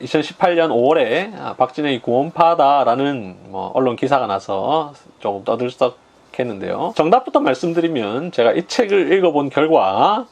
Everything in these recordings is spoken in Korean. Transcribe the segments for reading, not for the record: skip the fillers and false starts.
2018년 5월에 박진영이 구원파다라는 언론 기사가 나서 조금 떠들썩했는데요. 정답부터 말씀드리면 제가 이 책을 읽어본 결과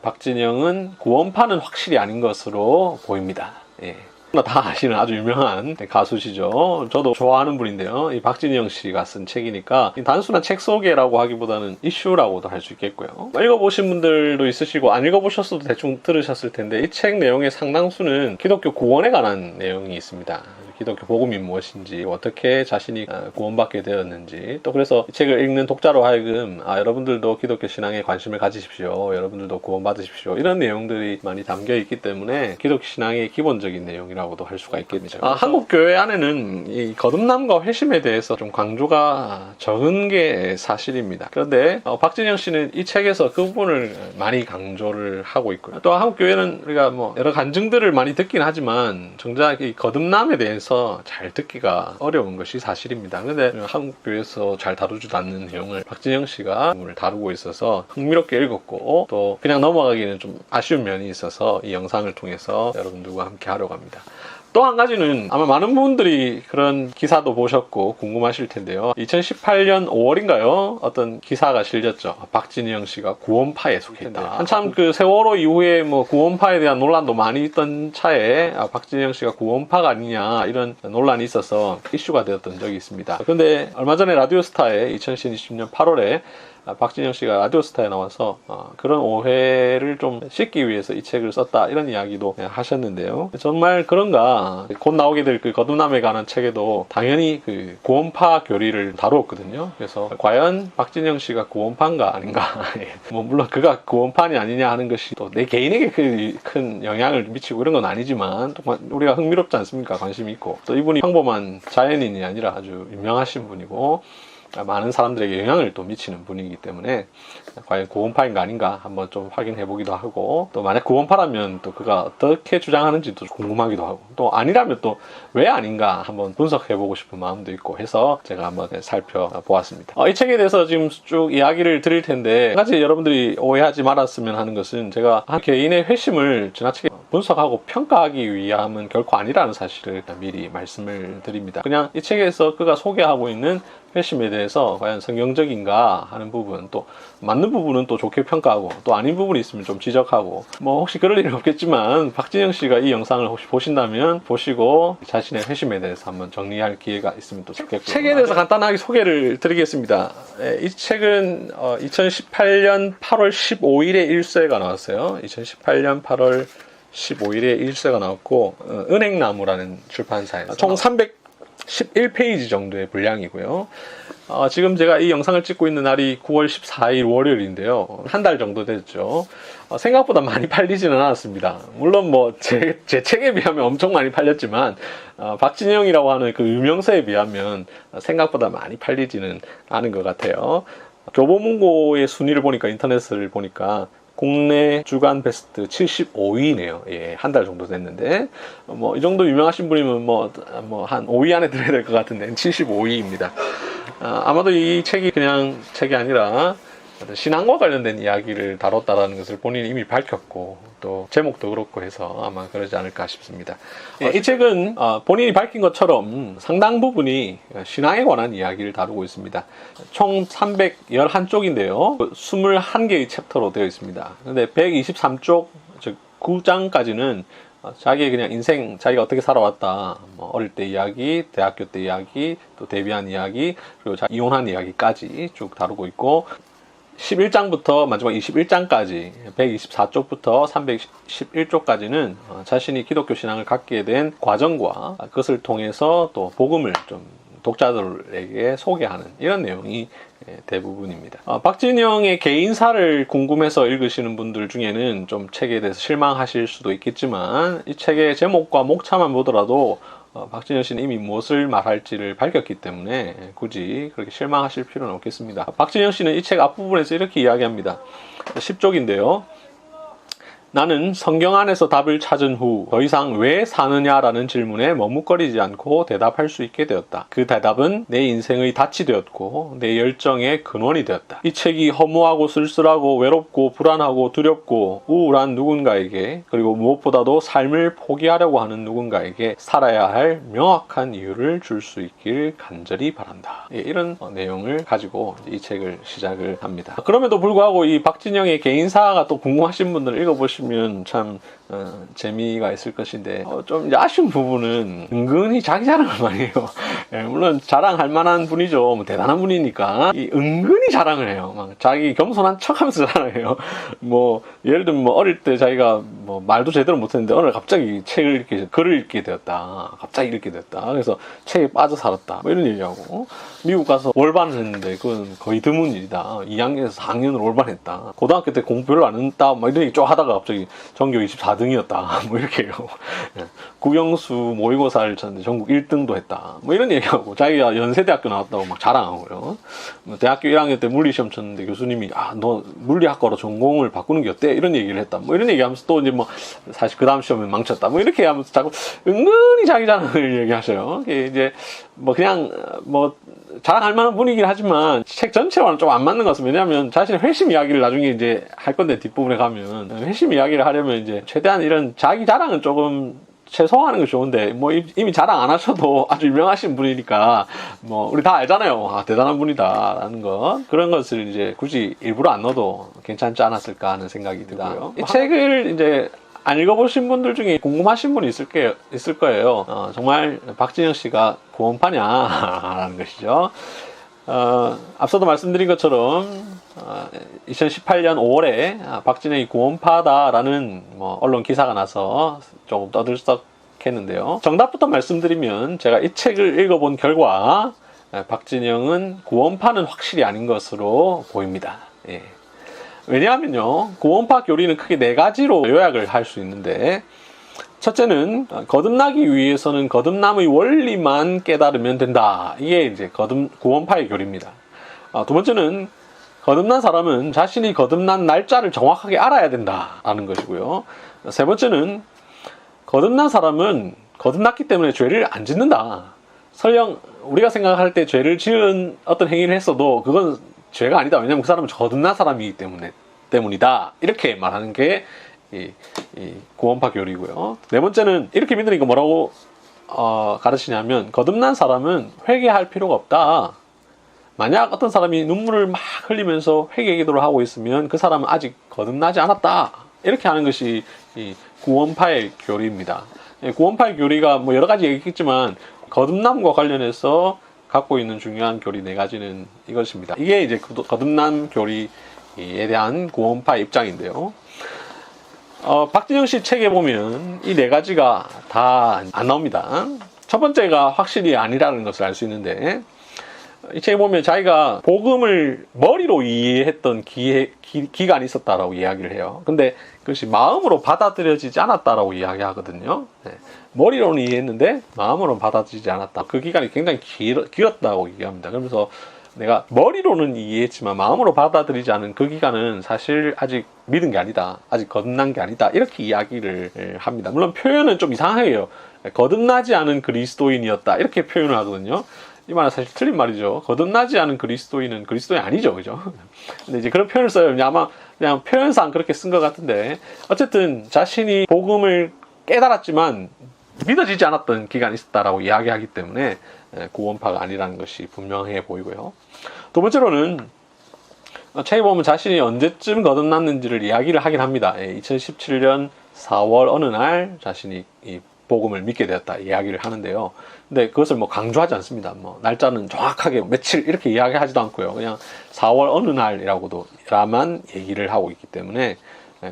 박진영은 구원파는 확실히 아닌 것으로 보입니다. 예. 다 아시는 아주 유명한 가수시죠. 저도 좋아하는 분인데요. 이 박진영 씨가 쓴 책이니까 단순한 책 소개라고 하기보다는 이슈라고도 할 수 있겠고요. 읽어보신 분들도 있으시고 안 읽어보셨어도 대충 들으셨을 텐데 이 책 내용의 상당수는 기독교 구원에 관한 내용이 있습니다. 기독교 복음이 무엇인지, 어떻게 자신이 구원받게 되었는지, 또 그래서 이 책을 읽는 독자로 하여금 여러분들도 기독교 신앙에 관심을 가지십시오, 여러분들도 구원받으십시오, 이런 내용들이 많이 담겨 있기 때문에 기독교 신앙의 기본적인 내용이라고도 할 수가 있겠죠. 한국 교회 안에는 이 거듭남과 회심에 대해서 좀 강조가 적은 게 사실입니다. 그런데 박진영 씨는 이 책에서 그 부분을 많이 강조를 하고 있고요. 또 한국 교회는 우리가 여러 간증들을 많이 듣긴 하지만 정작 이 거듭남에 대해서 잘 듣기가 어려운 것이 사실입니다. 근데 한국 교회에서 잘 다루지도 않는 내용을 박진영 씨가 다루고 있어서 흥미롭게 읽었고, 또 그냥 넘어가기는 좀 아쉬운 면이 있어서 이 영상을 통해서 여러분들과 함께 하려고 합니다. 또 한 가지는 아마 많은 분들이 그런 기사도 보셨고 궁금하실 텐데요. 2018년 5월인가요? 어떤 기사가 실렸죠. 박진영 씨가 구원파에 속했다. 한참 그 세월호 이후에 구원파에 대한 논란도 많이 있던 차에 박진영 씨가 구원파가 아니냐 이런 논란이 있어서 이슈가 되었던 적이 있습니다. 그런데 얼마 전에 라디오스타에 2020년 8월에 박진영 씨가 라디오스타에 나와서 그런 오해를 좀 씻기 위해서 이 책을 썼다 이런 이야기도 하셨는데요. 정말 그런가? 곧 나오게 될 그 거듭남에 관한 책에도 당연히 그 구원파 교리를 다루었거든요. 그래서 과연 박진영 씨가 구원파인가 아닌가? 물론 그가 구원파니 아니냐 하는 것이 또 내 개인에게 큰 영향을 미치고 이런 건 아니지만 또 우리가 흥미롭지 않습니까? 관심이 있고, 또 이분이 평범한 자연인이 아니라 아주 유명하신 분이고 많은 사람들에게 영향을 또 미치는 분이기 때문에 과연 구원파인가 아닌가 한번 좀 확인해 보기도 하고, 또 만약 구원파라면 또 그가 어떻게 주장하는지도 궁금하기도 하고, 또 아니라면 또 왜 아닌가 한번 분석해 보고 싶은 마음도 있고 해서 제가 한번 살펴보았습니다. 이 책에 대해서 지금 쭉 이야기를 드릴 텐데, 한 가지 여러분들이 오해하지 말았으면 하는 것은 제가 한 개인의 회심을 지나치게 분석하고 평가하기 위함은 결코 아니라는 사실을 미리 말씀을 드립니다. 그냥 이 책에서 그가 소개하고 있는 회심에 대해서 과연 성경적인가 하는 부분, 또 맞는 부분은 또 좋게 평가하고, 또 아닌 부분이 있으면 좀 지적하고, 혹시 그럴 일은 없겠지만 박진영 씨가 이 영상을 혹시 보신다면 보시고 자신의 회심에 대해서 한번 정리할 기회가 있으면 또 좋겠고요. 책에 대해서 간단하게 소개를 드리겠습니다. 이 책은 2018년 8월 15일에 1쇄가 나왔어요. 2018년 8월 15일에 1쇄가 나왔고, 은행나무라는 출판사에서 총 311페이지 정도의 분량이고요. 지금 제가 이 영상을 찍고 있는 날이 9월 14일 월요일인데요. 한 달 정도 됐죠. 생각보다 많이 팔리지는 않았습니다. 물론 제 책에 비하면 엄청 많이 팔렸지만 박진영이라고 하는 그 유명세에 비하면 생각보다 많이 팔리지는 않은 것 같아요. 교보문고의 순위를 보니까, 인터넷을 보니까 국내 주간 베스트 75위네요. 예, 한 달 정도 됐는데, 이 정도 유명하신 분이면 한 5위 안에 들어야 될 것 같은데 75위입니다. 아마도 이 책이 그냥 책이 아니라 신앙과 관련된 이야기를 다뤘다라는 것을 본인이 이미 밝혔고, 또 제목도 그렇고 해서 아마 그러지 않을까 싶습니다. 이 책은 본인이 밝힌 것처럼 상당 부분이 신앙에 관한 이야기를 다루고 있습니다. 총 311쪽인데요. 21개의 챕터로 되어 있습니다. 근데 123쪽, 즉 9장까지는 자기의 그냥 인생, 자기가 어떻게 살아왔다, 어릴 때 이야기, 대학교 때 이야기, 또 데뷔한 이야기, 그리고 이혼한 이야기까지 쭉 다루고 있고, 11장부터 마지막 21장까지 124쪽부터 311쪽까지는 자신이 기독교 신앙을 갖게 된 과정과 그것을 통해서 또 복음을 좀 독자들에게 소개하는 이런 내용이 대부분입니다. 박진영의 개인사를 궁금해서 읽으시는 분들 중에는 좀 책에 대해서 실망하실 수도 있겠지만, 이 책의 제목과 목차만 보더라도 박진영 씨는 이미 무엇을 말할지를 밝혔기 때문에 굳이 그렇게 실망하실 필요는 없겠습니다. 박진영 씨는 이 책 앞부분에서 이렇게 이야기합니다. 10쪽인데요. 나는 성경 안에서 답을 찾은 후 더 이상 왜 사느냐라는 질문에 머뭇거리지 않고 대답할 수 있게 되었다. 그 대답은 내 인생의 닻이 되었고 내 열정의 근원이 되었다. 이 책이 허무하고 쓸쓸하고 외롭고 불안하고 두렵고 우울한 누군가에게, 그리고 무엇보다도 삶을 포기하려고 하는 누군가에게 살아야 할 명확한 이유를 줄 수 있길 간절히 바란다. 이런 내용을 가지고 이 책을 시작을 합니다. 그럼에도 불구하고 이 박진영의 개인사가 또 궁금하신 분들 읽어보시면 참 재미가 있을 것인데, 좀 이제 아쉬운 부분은 은근히 자기 자랑을 많이 해요. 물론 자랑할 만한 분이죠. 뭐 대단한 분이니까 은근히 자랑을 해요. 막 자기 겸손한 척하면서 자랑해요. 뭐 예를 들면 뭐 어릴 때 자기가 뭐 말도 제대로 못했는데 어느 날 갑자기 글을 읽게 되었다. 갑자기 읽게 되었다. 그래서 책에 빠져 살았다. 뭐 이런 얘기하고, 미국 가서 월반을 했는데 그건 거의 드문 일이다. 2학년에서 4학년으로 월반했다. 고등학교 때 공부 별로 안 했다. 막 이런 얘기 쭉 하다가 갑자기 전교 24등이었다. 뭐 이렇게 해요. 국영수 모의고사를 쳤는데 전국 1등도 했다. 뭐 이런 얘기하고, 자기가 연세대학교 나왔다고 막 자랑하고요. 대학교 1학년 때 물리시험 쳤는데 교수님이 너 물리학과로 전공을 바꾸는 게 어때? 이런 얘기를 했다. 뭐 이런 얘기하면서 또 이제 뭐 사실 그 다음 시험에 망쳤다. 뭐 이렇게 하면서 자꾸 은근히 자기 자랑을 얘기하셔요. 이제 뭐 그냥 뭐 자랑할 만한 분이긴 하지만 책 전체와는 좀 안 맞는 것 같습니다. 왜냐하면 자신의 회심 이야기를 나중에 이제 할 건데, 뒷부분에 가면 회심 이야기를 하려면 이제 최대한 이런 자기 자랑은 조금 최소화하는 게 좋은데, 뭐 이미 자랑 안 하셔도 아주 유명하신 분이니까 뭐 우리 다 알잖아요. 대단한 분이다라는 것. 그런 것을 이제 굳이 일부러 안 넣어도 괜찮지 않았을까 하는 생각이 들고요. 이 책을 이제 안 읽어보신 분들 중에 궁금하신 분이 있을 거예요. 정말 박진영 씨가 구원파냐라는 것이죠. 앞서도 말씀드린 것처럼 2018년 5월에 박진영이 구원파다라는 언론 기사가 나서 조금 떠들썩했는데요. 정답부터 말씀드리면, 제가 이 책을 읽어본 결과 박진영은 구원파는 확실히 아닌 것으로 보입니다. 예. 왜냐하면요, 구원파 교리는 크게 4가지로 요약을 할 수 있는데, 첫째는 거듭나기 위해서는 거듭남의 원리만 깨달으면 된다. 이게 이제 구원파의 교리입니다. 두 번째는 거듭난 사람은 자신이 거듭난 날짜를 정확하게 알아야 된다라는 것이고요. 세 번째는 거듭난 사람은 거듭났기 때문에 죄를 안 짓는다. 설령 우리가 생각할 때 죄를 지은 어떤 행위를 했어도 그건 죄가 아니다. 왜냐하면 그 사람은 거듭난 사람이기 때문이다. 이렇게 말하는 게 이 구원파 교리고요. 네 번째는 이렇게 믿으니까 뭐라고 가르치냐면, 거듭난 사람은 회개할 필요가 없다. 만약 어떤 사람이 눈물을 막 흘리면서 회개 기도를 하고 있으면 그 사람은 아직 거듭나지 않았다. 이렇게 하는 것이 이 구원파의 교리입니다. 구원파의 교리가 뭐 여러 가지 얘기했지만, 거듭남과 관련해서 갖고 있는 중요한 교리 4가지는 이것입니다. 이게 이제 거듭남 교리에 대한 구원파 입장인데요. 박진영 씨 책에 보면 이 4가지가 다 안 나옵니다. 첫 번째가 확실히 아니라는 것을 알 수 있는데, 이 책에 보면 자기가 복음을 머리로 이해했던 기간이 있었다라고 이야기를 해요. 근데 그것이 마음으로 받아들여지지 않았다라고 이야기하거든요. 머리로는 이해했는데 마음으로는 받아들이지 않았다. 그 기간이 굉장히 길었다고 얘기합니다. 그러면서 내가 머리로는 이해했지만 마음으로 받아들이지 않은 그 기간은 사실 아직 믿은 게 아니다. 아직 거듭난 게 아니다. 이렇게 이야기를 합니다. 물론 표현은 좀 이상해요. 거듭나지 않은 그리스도인이었다. 이렇게 표현을 하거든요. 이 말은 사실 틀린 말이죠. 거듭나지 않은 그리스도인은 그리스도인 아니죠. 그죠? 근데 이제 그런 표현을 써요. 아마 그냥 표현상 그렇게 쓴 것 같은데, 어쨌든 자신이 복음을 깨달았지만 믿어지지 않았던 기간이 있었다라고 이야기하기 때문에 구원파가 아니라는 것이 분명해 보이고요. 두 번째로는 책에 보면 자신이 언제쯤 거듭났는지를 이야기를 하긴 합니다. 2017년 4월 어느 날 자신이 이 복음을 믿게 되었다 이야기를 하는데요. 근데 그것을 뭐 강조하지 않습니다. 뭐 날짜는 정확하게 며칠 이렇게 이야기하지도 않고요. 그냥 4월 어느 날이라고만 얘기를 하고 있기 때문에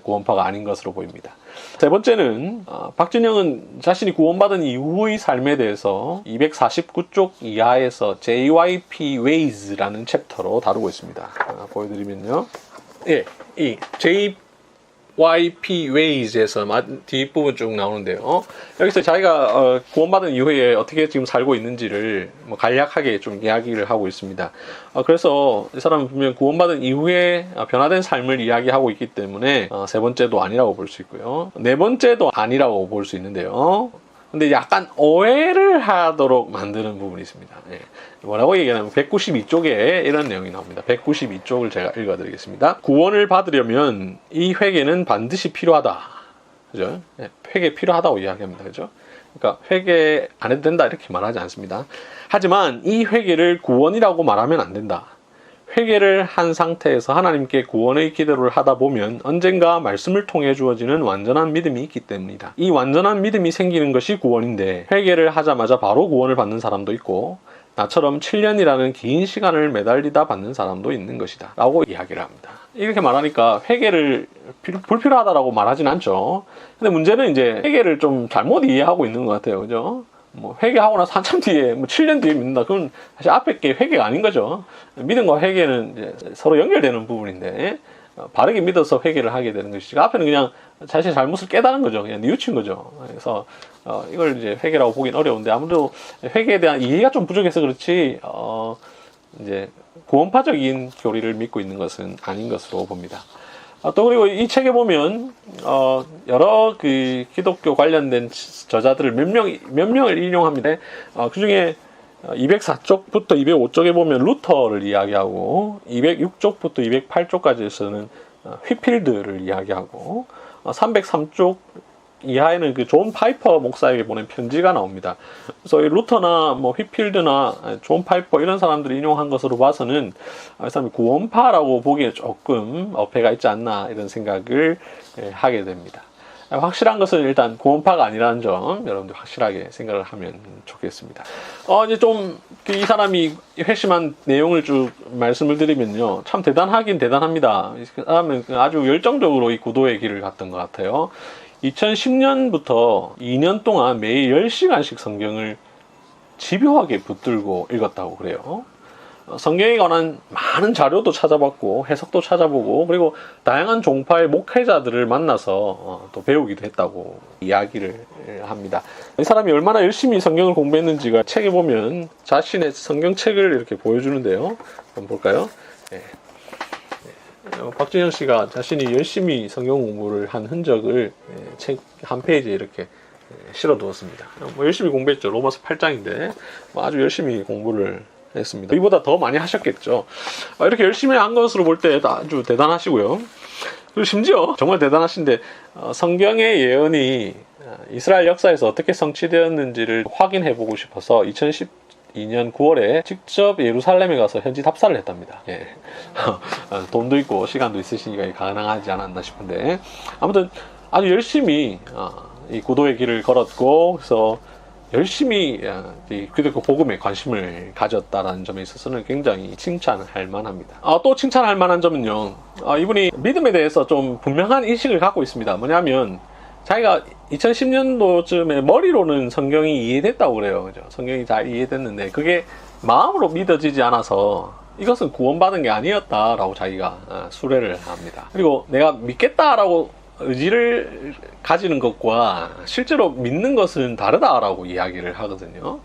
구원파가 아닌 것으로 보입니다. 세 번째는 박진영은 자신이 구원받은 이후의 삶에 대해서 249쪽 이하에서 JYP Ways라는 챕터로 다루고 있습니다. 보여드리면요. 예, 이 YP Ways에서 뒷부분 쭉 나오는데요. 여기서 자기가 구원받은 이후에 어떻게 지금 살고 있는지를 뭐 간략하게 좀 이야기를 하고 있습니다. 그래서 이 사람은 분명 구원받은 이후에 변화된 삶을 이야기하고 있기 때문에 세 번째도 아니라고 볼 수 있고요. 네 번째도 아니라고 볼 수 있는데요. 근데 약간 오해를 하도록 만드는 부분이 있습니다. 예. 뭐라고 얘기하냐면 192쪽에 이런 내용이 나옵니다. 192쪽을 제가 읽어드리겠습니다. 구원을 받으려면 이 회개는 반드시 필요하다. 그죠? 예. 회개 필요하다고 이야기합니다. 그죠? 그러니까 회개 안 해도 된다 이렇게 말하지 않습니다. 하지만 이 회개를 구원이라고 말하면 안 된다. 회개를 한 상태에서 하나님께 구원의 기도를 하다 보면 언젠가 말씀을 통해 주어지는 완전한 믿음이 있기 때문이다. 이 완전한 믿음이 생기는 것이 구원인데 회개를 하자마자 바로 구원을 받는 사람도 있고 나처럼 7년이라는 긴 시간을 매달리다 받는 사람도 있는 것이다 라고 이야기를 합니다. 이렇게 말하니까 회개를 불필요하다라고 말하진 않죠. 근데 문제는 이제 회개를 좀 잘못 이해하고 있는 것 같아요. 그죠? 뭐 회개하고 나서 한참 뒤에 뭐 7년 뒤에 믿는다. 그건 사실 앞에 게 회개가 아닌 거죠. 믿음과 회개는 이제 서로 연결되는 부분인데 바르게 믿어서 회개를 하게 되는 것이지. 앞에는 그냥 자신의 잘못을 깨달은 거죠. 그냥 뉘우친 거죠. 그래서 이걸 이제 회개라고 보긴 어려운데 아무래도 회개에 대한 이해가 좀 부족해서 그렇지 이제 구원파적인 교리를 믿고 있는 것은 아닌 것으로 봅니다. 또 그리고 이 책에 보면 여러 그 기독교 관련된 저자들을 몇 명을 인용합니다. 그 중에 204쪽부터 205쪽에 보면 루터를 이야기하고 206쪽부터 208쪽까지에서는 휘필드를 이야기하고 303쪽 이하에는 그 존 파이퍼 목사에게 보낸 편지가 나옵니다. 그래서 이 루터나 뭐 휘필드나 존 파이퍼 이런 사람들이 인용한 것으로 봐서는 이 사람이 구원파라고 보기에 조금 어폐가 있지 않나 이런 생각을 하게 됩니다. 확실한 것은 일단 구원파가 아니라는 점 여러분들 확실하게 생각을 하면 좋겠습니다. 이제 좀 이 사람이 회심한 내용을 쭉 말씀을 드리면요, 참 대단하긴 대단합니다. 이 사람은 아주 열정적으로 이 구도의 길을 갔던 것 같아요. 2010년부터 2년 동안 매일 10시간씩 성경을 집요하게 붙들고 읽었다고 그래요. 성경에 관한 많은 자료도 찾아봤고 해석도 찾아보고 그리고 다양한 종파의 목회자들을 만나서 또 배우기도 했다고 이야기를 합니다. 이 사람이 얼마나 열심히 성경을 공부했는지가 책에 보면 자신의 성경책을 이렇게 보여주는데요. 한번 볼까요? 네. 박진영 씨가 자신이 열심히 성경 공부를 한 흔적을 책 한 페이지에 이렇게 실어 두었습니다. 뭐 열심히 공부했죠. 로마서 8장인데 아주 열심히 공부를 했습니다. 이보다 더 많이 하셨겠죠. 이렇게 열심히 한 것으로 볼 때 아주 대단하시고요. 그리고 심지어 정말 대단하신데 성경의 예언이 이스라엘 역사에서 어떻게 성취되었는지를 확인해 보고 싶어서 2012년 9월에 직접 예루살렘에 가서 현지 답사를 했답니다. 예. 돈도 있고 시간도 있으시니까 가능하지 않았나 싶은데 아무튼 아주 열심히 이 구도의 길을 걸었고 그래서 열심히 이 기독교 복음에 관심을 가졌다는 점에 있어서는 굉장히 칭찬할 만합니다. 또 칭찬할 만한 점은요, 이분이 믿음에 대해서 좀 분명한 인식을 갖고 있습니다. 뭐냐면 자기가 2010년도쯤에 머리로는 성경이 이해됐다고 그래요. 그죠? 성경이 잘 이해됐는데 그게 마음으로 믿어지지 않아서 이것은 구원받은 게 아니었다라고 자기가 수레를 합니다. 그리고 내가 믿겠다라고 의지를 가지는 것과 실제로 믿는 것은 다르다라고 이야기를 하거든요.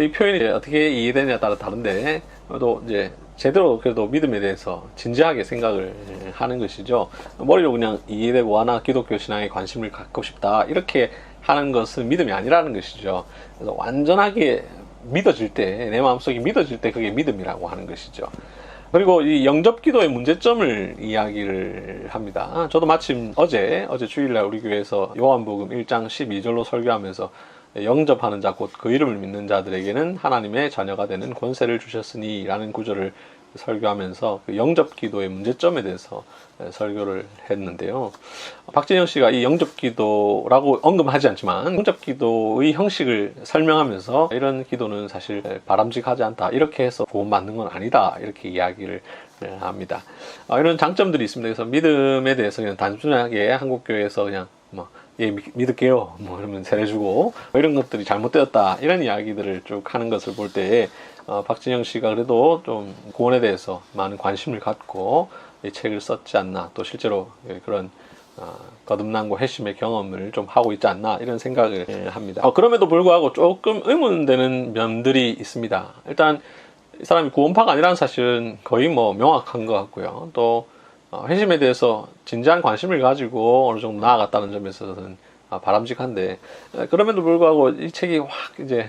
이 표현이 어떻게 이해되냐에 따라 다른데, 또 이제 제대로 그래도 믿음에 대해서 진지하게 생각을 하는 것이죠. 머리로 그냥 이해되고 나 기독교 신앙에 관심을 갖고 싶다 이렇게 하는 것은 믿음이 아니라는 것이죠. 그래서 완전하게 믿어질 때, 내 마음속에 믿어질 때 그게 믿음이라고 하는 것이죠. 그리고 이 영접기도의 문제점을 이야기를 합니다. 저도 마침 어제 주일날 우리 교회에서 요한복음 1장 12절로 설교하면서 영접하는 자 곧 그 이름을 믿는 자들에게는 하나님의 자녀가 되는 권세를 주셨으니 라는 구절을 설교하면서 그 영접기도의 문제점에 대해서 설교를 했는데요. 박진영 씨가 이 영접기도라고 언급하지 않지만 영접기도의 형식을 설명하면서 이런 기도는 사실 바람직하지 않다. 이렇게 해서 구원받는 건 아니다. 이렇게 이야기를 합니다. 이런 장점들이 있습니다. 그래서 믿음에 대해서 그냥 단순하게 한국교회에서 그냥 예, 믿을게요. 그러면 세례주고 이런 것들이 잘못되었다. 이런 이야기들을 쭉 하는 것을 볼 때 박진영 씨가 그래도 좀 구원에 대해서 많은 관심을 갖고 이 책을 썼지 않나. 또 실제로 그런 거듭남과 회심의 경험을 좀 하고 있지 않나 이런 생각을 합니다. 그럼에도 불구하고 조금 의문되는 면들이 있습니다. 일단 이 사람이 구원파가 아니라는 사실은 거의 뭐 명확한 것 같고요. 또 회심에 대해서 진지한 관심을 가지고 어느 정도 나아갔다는 점에서는 바람직한데, 그럼에도 불구하고 이 책이 확 이제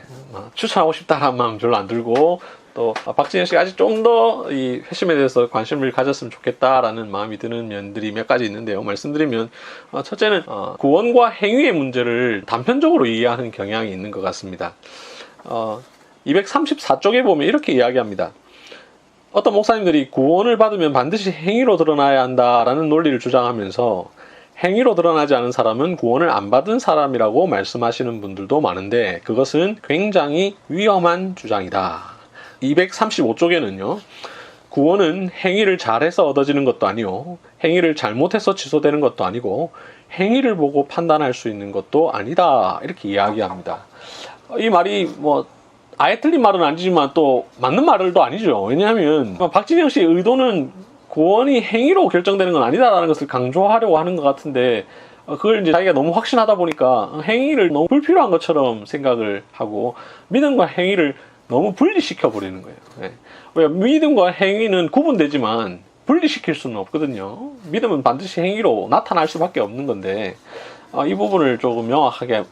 추천하고 싶다라는 마음 별로 안 들고, 또 박진영 씨가 아직 좀 더 이 회심에 대해서 관심을 가졌으면 좋겠다라는 마음이 드는 면들이 몇 가지 있는데요. 말씀드리면 첫째는 구원과 행위의 문제를 단편적으로 이해하는 경향이 있는 것 같습니다. 234쪽에 보면 이렇게 이야기합니다. 어떤 목사님들이 구원을 받으면 반드시 행위로 드러나야 한다라는 논리를 주장하면서 행위로 드러나지 않은 사람은 구원을 안 받은 사람이라고 말씀하시는 분들도 많은데, 그것은 굉장히 위험한 주장이다. 235쪽에는요. 구원은 행위를 잘해서 얻어지는 것도 아니요, 행위를 잘못해서 취소되는 것도 아니고, 행위를 보고 판단할 수 있는 것도 아니다. 이렇게 이야기합니다. 이 말이 뭐 아예 틀린 말은 아니지만 또 맞는 말도 아니죠. 왜냐하면 박진영 씨의 의도는 구원이 행위로 결정되는 건 아니다라는 것을 강조하려고 하는 것 같은데, 그걸 이제 자기가 너무 확신하다 보니까 행위를 너무 불필요한 것처럼 생각을 하고 믿음과 행위를 너무 분리시켜 버리는 거예요. 왜 믿음과 행위는 구분되지만 분리시킬 수는 없거든요. 믿음은 반드시 행위로 나타날 수밖에 없는 건데, 이 부분을 조금 명확하게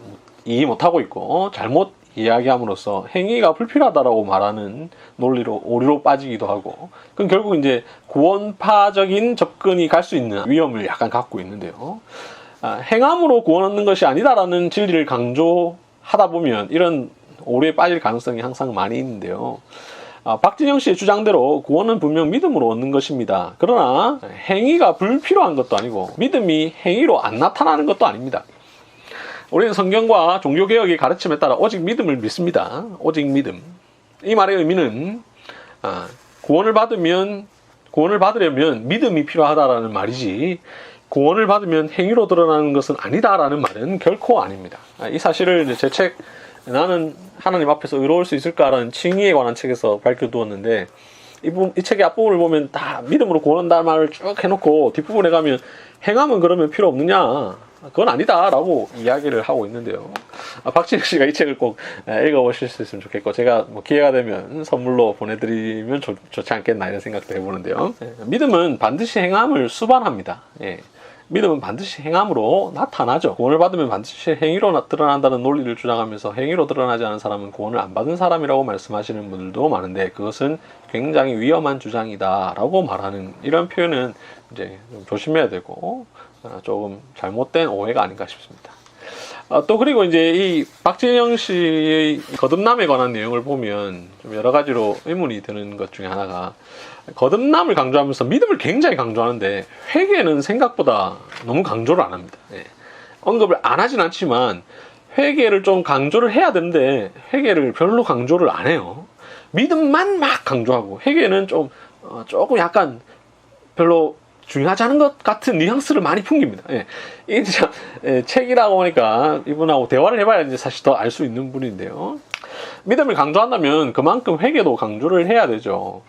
이해 못하고 있고 잘못 이야기함으로써 행위가 불필요하다라고 말하는 논리로 오류로 빠지기도 하고, 그럼 결국 이제 구원파적인 접근이 갈 수 있는 위험을 약간 갖고 있는데요. 행함으로 구원 얻는 것이 아니다라는 진리를 강조하다 보면 이런 오류에 빠질 가능성이 항상 많이 있는데요. 박진영 씨의 주장대로 구원은 분명 믿음으로 얻는 것입니다. 그러나 행위가 불필요한 것도 아니고 믿음이 행위로 안 나타나는 것도 아닙니다. 우리는 성경과 종교개혁의 가르침에 따라 오직 믿음을 믿습니다. 오직 믿음. 이 말의 의미는 구원을 받으려면 믿음이 필요하다라는 말이지, 구원을 받으면 행위로 드러나는 것은 아니다라는 말은 결코 아닙니다. 이 사실을 제 책 나는 하나님 앞에서 의로울 수 있을까라는 칭의에 관한 책에서 밝혀두었는데, 이 책의 앞부분을 보면 다 믿음으로 구원한다는 말을 쭉 해놓고 뒷부분에 가면 행함은 그러면 필요 없느냐, 그건 아니다 라고 이야기를 하고 있는데요. 박진영 씨가 이 책을 꼭 읽어보실 수 있으면 좋겠고, 제가 뭐 기회가 되면 선물로 보내드리면 좋지 않겠나 이런 생각도 해보는데요. 믿음은 반드시 행함을 수반합니다. 믿음은 반드시 행함으로 나타나죠. 구원을 받으면 반드시 행위로 드러난다는 논리를 주장하면서 행위로 드러나지 않은 사람은 구원을 안 받은 사람이라고 말씀하시는 분들도 많은데, 그것은 굉장히 위험한 주장이다 라고 말하는 이런 표현은 이제 좀 조심해야 되고 조금 잘못된 오해가 아닌가 싶습니다. 또 그리고 이제 이 박진영 씨의 거듭남에 관한 내용을 보면 좀 여러 가지로 의문이 드는 것 중에 하나가, 거듭남을 강조하면서 믿음을 굉장히 강조하는데 회개는 생각보다 너무 강조를 안 합니다. 언급을 안 하진 않지만 회개를 좀 강조를 해야 되는데 회개를 별로 강조를 안 해요. 믿음만 막 강조하고 회개는 조금 약간 별로 중요하지 않은 것 같은 뉘앙스를 많이 풍깁니다. 이게 진짜 책이라고 하니까 이분하고 대화를 해봐야 이제 사실 더 알 수 있는 분인데요. 믿음을 강조한다면 그만큼 회개도 강조를 해야 되죠.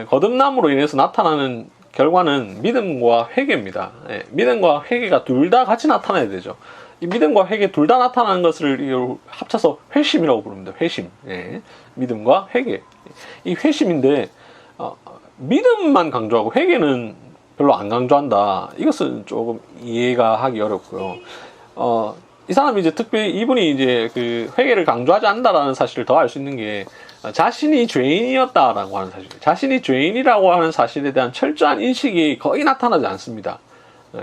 거듭남으로 인해서 나타나는 결과는 믿음과 회개입니다. 믿음과 회개가 둘 다 같이 나타나야 되죠. 이 믿음과 회개 둘 다 나타나는 것을 합쳐서 회심이라고 부릅니다. 회심. 믿음과 회개. 이 회심인데 믿음만 강조하고 회개는 별로 안 강조한다. 이것은 조금 이해가 하기 어렵고요. 이 사람이 이제 특별히 이분이 이제 그 회개를 강조하지 않는다라는 사실을 더 알 수 있는 게, 자신이 죄인이었다라고 하는 사실, 자신이 죄인이라고 하는 사실에 대한 철저한 인식이 거의 나타나지 않습니다.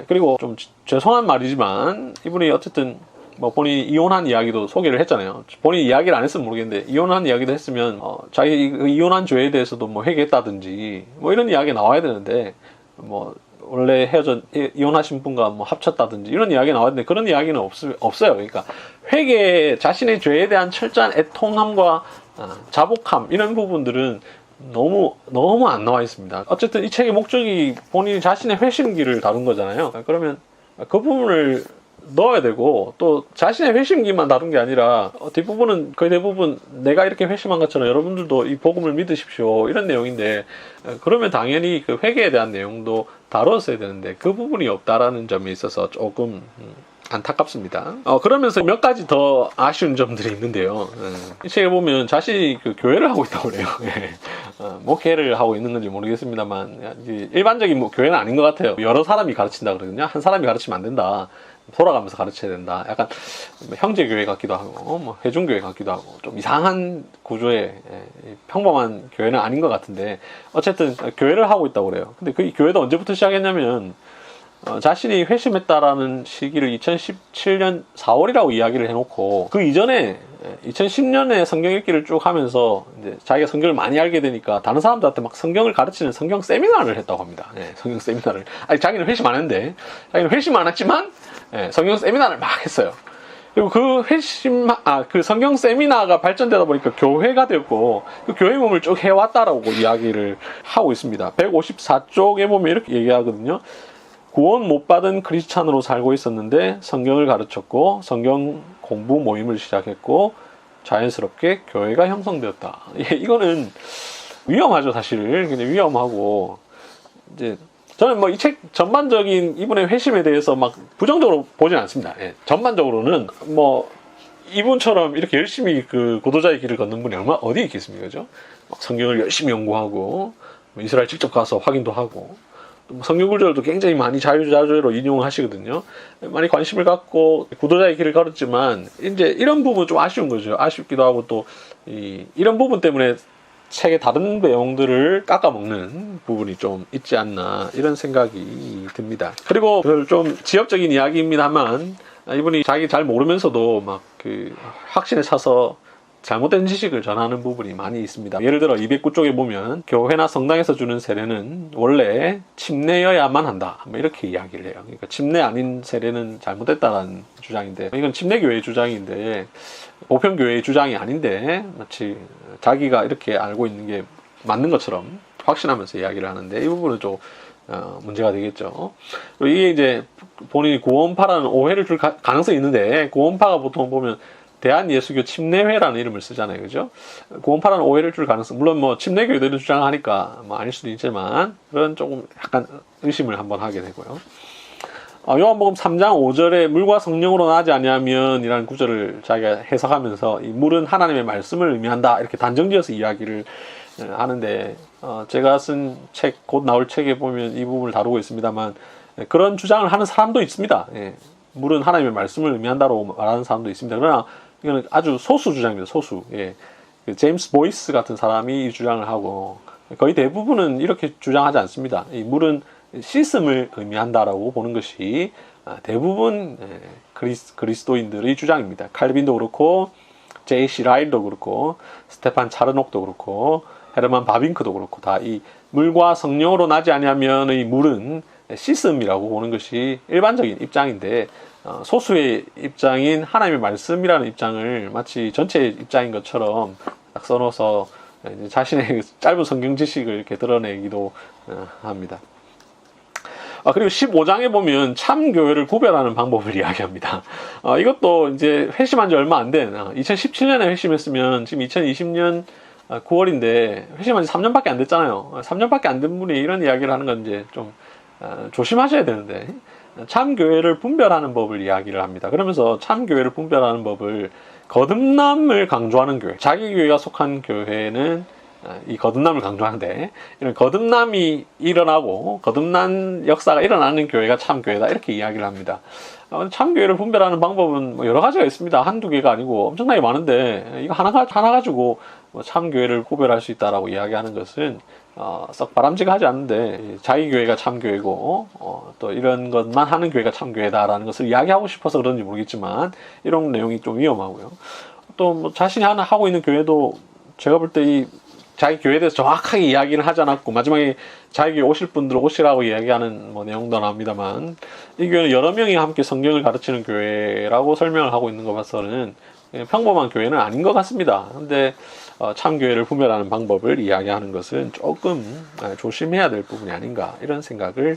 그리고 좀 죄송한 말이지만 이분이 어쨌든 뭐 본인이 이혼한 이야기도 소개를 했잖아요. 본인이 이야기를 안 했으면 모르겠는데 이혼한 이야기도 했으면 자기 이혼한 죄에 대해서도 뭐 회개했다든지 뭐 이런 이야기 나와야 되는데, 뭐 원래 이혼하신 분과 뭐 합쳤다든지 이런 이야기 나와야 되는데 그런 이야기는 없어요. 그러니까 회개, 자신의 죄에 대한 철저한 애통함과 자복함 이런 부분들은 너무 안 나와 있습니다. 어쨌든 이 책의 목적이 본인이 자신의 회심기를 다룬 거잖아요. 그러면 그 부분을 넣어야 되고, 또 자신의 회심기만 다룬 게 아니라 뒷부분은 거의 대부분 내가 이렇게 회심한 것처럼 여러분들도 이 복음을 믿으십시오 이런 내용인데, 그러면 당연히 그 회개에 대한 내용도 다뤘어야 되는데 그 부분이 없다라는 점에 있어서 조금 안타깝습니다. 그러면서 몇 가지 더 아쉬운 점들이 있는데요. 이 책에 보면 자신이 그 교회를 하고 있다고 그래요. 목회를 하고 있는 건지 모르겠습니다만, 일반적인 뭐 교회는 아닌 것 같아요. 여러 사람이 가르친다 그러거든요. 한 사람이 가르치면 안 된다. 돌아가면서 가르쳐야 된다. 약간 형제교회 같기도 하고, 뭐 회중교회 같기도 하고, 좀 이상한 구조의 평범한 교회는 아닌 것 같은데, 어쨌든 교회를 하고 있다고 그래요. 근데 그 교회도 언제부터 시작했냐면, 자신이 회심했다라는 시기를 2017년 4월이라고 이야기를 해놓고, 그 이전에 2010년에 성경 읽기를 쭉 하면서 이제 자기가 성경을 많이 알게 되니까 다른 사람들한테 막 성경을 가르치는 성경 세미나를 했다고 합니다. 성경 세미나를. 아니, 자기는 회심 안 했는데, 자기는 회심 안 했지만 성경 세미나를 막 했어요. 그리고 그 성경 세미나가 발전되다 보니까 교회가 되었고, 그 교회 몸을 쭉 해왔다라고 이야기를 하고 있습니다. 154쪽에 보면 이렇게 얘기하거든요. 구원 못 받은 크리스찬으로 살고 있었는데 성경을 가르쳤고 성경 공부 모임을 시작했고 자연스럽게 교회가 형성되었다. 이거는 위험하죠, 사실. 근데 위험하고, 이제 저는 뭐 이 책 전반적인 이분의 회심에 대해서 막 부정적으로 보진 않습니다. 전반적으로는 뭐 이분처럼 이렇게 열심히 그 고도자의 길을 걷는 분이 어디 있겠습니까, 그죠? 막 성경을 열심히 연구하고 이스라엘 직접 가서 확인도 하고. 성경 구절도 굉장히 많이 자유자재로 인용하시거든요. 많이 관심을 갖고 구도자의 길을 걸었지만 이제 이런 부분 좀 아쉬운 거죠. 아쉽기도 하고 또 이런 부분 때문에 책의 다른 내용들을 깎아먹는 부분이 좀 있지 않나 이런 생각이 듭니다. 그리고 좀 지엽적인 이야기입니다만 이분이 자기 잘 모르면서도 막 그 확신에 차서 잘못된 지식을 전하는 부분이 많이 있습니다. 예를 들어 209쪽에 보면 교회나 성당에서 주는 세례는 원래 침례여야만 한다, 뭐 이렇게 이야기를 해요. 그러니까 침례 아닌 세례는 잘못됐다는 주장인데, 이건 침례교회의 주장인데 보편교회의 주장이 아닌데 마치 자기가 이렇게 알고 있는 게 맞는 것처럼 확신하면서 이야기를 하는데, 이 부분은 좀 문제가 되겠죠. 이게 이제 본인이 구원파라는 오해를 줄 가능성이 있는데, 구원파가 보통 보면 대한예수교 침례회라는 이름을 쓰잖아요, 그죠? 구원파라는 오해를 줄 가능성, 물론 뭐 침례교회들은 주장하니까 뭐 아닐 수도 있지만 그런 조금 약간 의심을 한번 하게 되고요. 요한복음 3장 5절에 물과 성령으로 나지 아니하면 이라는 구절을 자기가 해석하면서 이 물은 하나님의 말씀을 의미한다 이렇게 단정지어서 이야기를 하는데, 제가 쓴 책, 곧 나올 책에 보면 이 부분을 다루고 있습니다만 그런 주장을 하는 사람도 있습니다. 물은 하나님의 말씀을 의미한다고 말하는 사람도 있습니다. 그러나 이거는 아주 소수 주장입니다. 소수. 그 제임스 보이스 같은 사람이 이 주장을 하고, 거의 대부분은 이렇게 주장하지 않습니다. 이 물은 씻음을 의미한다라고 보는 것이 대부분 그리스도인들의 주장입니다. 칼빈도 그렇고, J.C. 라일도 그렇고, 스테판 차르녹도 그렇고, 헤르만 바빙크도 그렇고, 다 이 물과 성령으로 나지 아니하면의 물은 씻음이라고 보는 것이 일반적인 입장인데, 소수의 입장인 하나님의 말씀이라는 입장을 마치 전체의 입장인 것처럼 딱 써놓아서 자신의 짧은 성경 지식을 이렇게 드러내기도 합니다. 그리고 15장에 보면 참교회를 구별하는 방법을 이야기합니다. 이것도 이제 회심한 지 얼마 안 된, 2017년에 회심했으면 지금 2020년 9월인데 회심한 지 3년밖에 안 됐잖아요. 3년밖에 안 된 분이 이런 이야기를 하는 건 이제 좀 조심하셔야 되는데, 참교회를 분별하는 법을 이야기를 합니다. 그러면서 참교회를 분별하는 법을 거듭남을 강조하는 교회, 자기 교회가 속한 교회는 이 거듭남을 강조하는데, 이런 거듭남이 일어나고 거듭난 역사가 일어나는 교회가 참교회다 이렇게 이야기를 합니다. 참교회를 분별하는 방법은 뭐 여러 가지가 있습니다. 한두 개가 아니고 엄청나게 많은데, 이거 하나 가지고 뭐 참교회를 구별할 수 있다라고 이야기하는 것은 썩 바람직하지 않은데, 자기 교회가 참교회고 또 이런 것만 하는 교회가 참교회다라는 것을 이야기하고 싶어서 그런지 모르겠지만 이런 내용이 좀 위험하고요. 또 뭐 자신이 하나 하고 있는 교회도 제가 볼 때 이 자기 교회에 대해서 정확하게 이야기를 하지 않았고, 마지막에 자기 교회 오실 분들 오시라고 이야기하는 뭐 내용도 나옵니다만, 이 교회는 여러 명이 함께 성경을 가르치는 교회라고 설명을 하고 있는 것 봐서는 평범한 교회는 아닌 것 같습니다. 근데 참교회를 분별하는 방법을 이야기하는 것은 조금 조심해야 될 부분이 아닌가 이런 생각을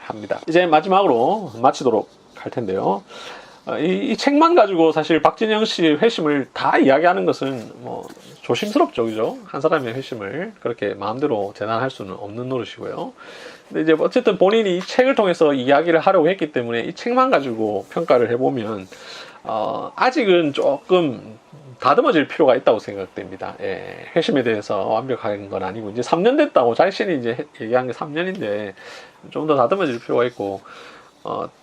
합니다. 이제 마지막으로 마치도록 할 텐데요. 이 책만 가지고 사실 박진영 씨의 회심을 다 이야기하는 것은 뭐 조심스럽죠, 그죠? 한 사람의 회심을 그렇게 마음대로 재단할 수는 없는 노릇이고요. 근데 이제 어쨌든 본인이 이 책을 통해서 이야기를 하려고 했기 때문에 이 책만 가지고 평가를 해보면 아직은 조금 다듬어질 필요가 있다고 생각됩니다. 예, 회심에 대해서 완벽한 건 아니고 이제 3년 됐다고 자신이 이제 얘기한 게 3년인데 좀 더 다듬어질 필요가 있고.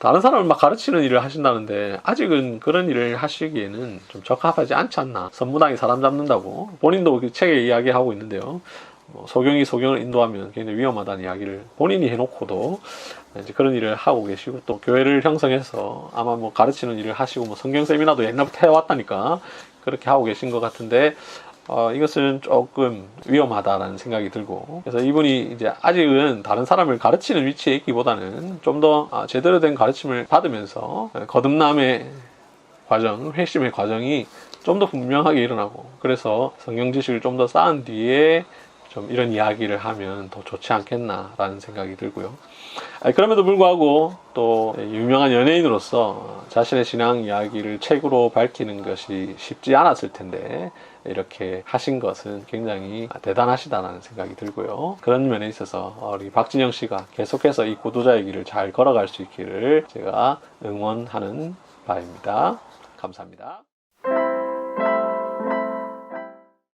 다른 사람을 막 가르치는 일을 하신다는데 아직은 그런 일을 하시기에는 좀 적합하지 않지 않나. 선무당이 사람 잡는다고 본인도 그 책에 이야기하고 있는데요. 소경이 소경을 인도하면 굉장히 위험하다는 이야기를 본인이 해놓고도 이제 그런 일을 하고 계시고 또 교회를 형성해서 아마 뭐 가르치는 일을 하시고 뭐 성경 세미나도 옛날부터 해왔다니까 그렇게 하고 계신 것 같은데 이것은 조금 위험하다라는 생각이 들고 그래서 이분이 이제 아직은 다른 사람을 가르치는 위치에 있기보다는 좀 더 제대로 된 가르침을 받으면서 거듭남의 과정, 회심의 과정이 좀 더 분명하게 일어나고 그래서 성경 지식을 좀 더 쌓은 뒤에 좀 이런 이야기를 하면 더 좋지 않겠나라는 생각이 들고요. 그럼에도 불구하고 또 유명한 연예인으로서 자신의 신앙 이야기를 책으로 밝히는 것이 쉽지 않았을 텐데 이렇게 하신 것은 굉장히 대단하시다는 생각이 들고요. 그런 면에 있어서 우리 박진영 씨가 계속해서 이 구도자의 길을 잘 걸어갈 수 있기를 제가 응원하는 바입니다. 감사합니다.